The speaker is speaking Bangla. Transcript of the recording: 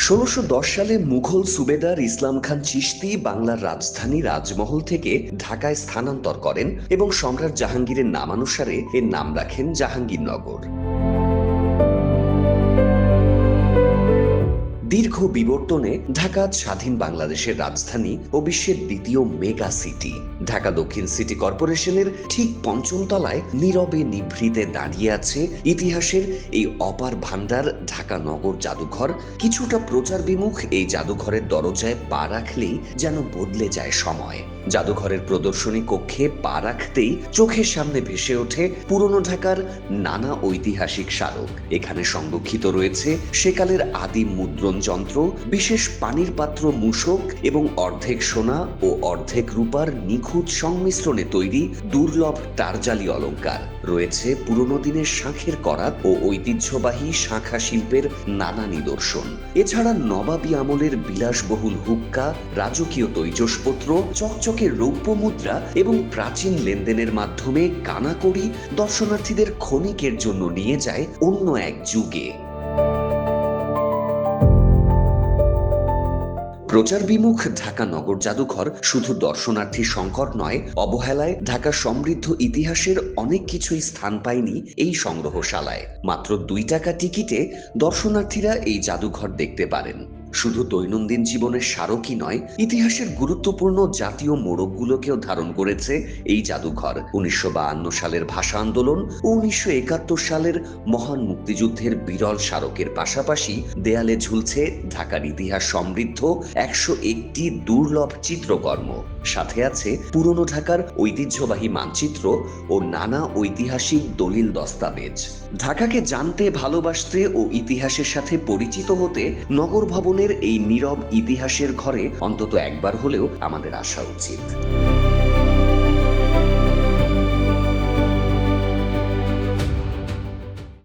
১৬১০ সালে মুঘল সুবেদার ইসলাম খান চিশতি বাংলার রাজধানী রাজমহল থেকে ঢাকায় স্থানান্তর করেন এবং সম্রাট জাহাঙ্গীরের নামানুসারে এর নাম রাখেন জাহাঙ্গীরনগর। দীর্ঘ বিবর্তনে ঢাকা স্বাধীন বাংলাদেশের রাজধানী ও বিশ্বের দ্বিতীয় মেগা সিটি। ঢাকা দক্ষিণ সিটি কর্পোরেশনের ঠিক পঞ্চম তলায় নীরবে নিভৃতে দাঁড়িয়ে আছে ইতিহাসের এই অপার ভান্ডার ঢাকা নগর জাদুঘর। কিছুটা প্রচার বিমুখ এই জাদুঘরের দরজায় পা রাখলেই যেন বদলে যায় সময়। জাদুঘরের প্রদর্শনী কক্ষে পা রাখতেই চোখের সামনে ভেসে ওঠে পুরনো ঢাকার নানা ঐতিহাসিক স্মারক। এখানে সংরক্ষিত রয়েছে সেকালের আদিম মুদ্রণ যন্ত্র, বিশেষ পানির পাত্র মূসক এবং অর্ধেক সোনা ও অর্ধেক রূপার নিখুঁত সংমিশ্রণে তৈরি দুর্লভ টারজালি অলংকার। রয়েছে পুরনো দিনের শাঁখের করাত ও ঐতিহ্যবাহী শাঁখা শিল্পের নানা নিদর্শন। এছাড়া নবাবী আমলের বিলাসবহুল হুক্কা, রাজকীয় তৈজসপত্র, চকচকে রৌপ্য মুদ্রা এবং প্রাচীন লেনদেনের মাধ্যমে কানাকড়ি দর্শনার্থীদের ক্ষণিকের জন্য নিয়ে যায় অন্য এক যুগে। প্রচার বিমুখ ঢাকা নগর জাদুঘর শুধু দর্শনার্থী সংকট নয়, অবহেলায় ঢাকা সমৃদ্ধ ইতিহাসের অনেক কিছুই স্থান পায়নি এই সংগ্রহশালায়। মাত্র 2 টাকা টিকিটে দর্শনার্থীরা এই জাদুঘর দেখতে পারেন। শুধু দৈনন্দিন জীবনের স্মারকই নয়, ইতিহাসের গুরুত্বপূর্ণ জাতীয় মোড়কগুলোকেও ধারণ করেছে এই জাদুঘর। ১৯৫২ সালের ভাষা আন্দোলন ও ১৯৭১ সালের মহান মুক্তিযুদ্ধের বিরল স্মারকের পাশাপাশি দেয়ালে ঝুলছে ঢাকার ইতিহাস সমৃদ্ধ ১০১টি দুর্লভ চিত্রকর্ম। সাথে আছে পুরনো ঢাকার ঐতিহ্যবাহী মানচিত্র ও নানা ঐতিহাসিক দলিল দস্তাবেজ। ঢাকাকে জানতে, ভালোবাসতে ও ইতিহাসের সাথে পরিচিত হতে নগর ভবনের এই নীরব ইতিহাসের ঘরে অন্তত একবার হলেও আমাদের আসা উচিত।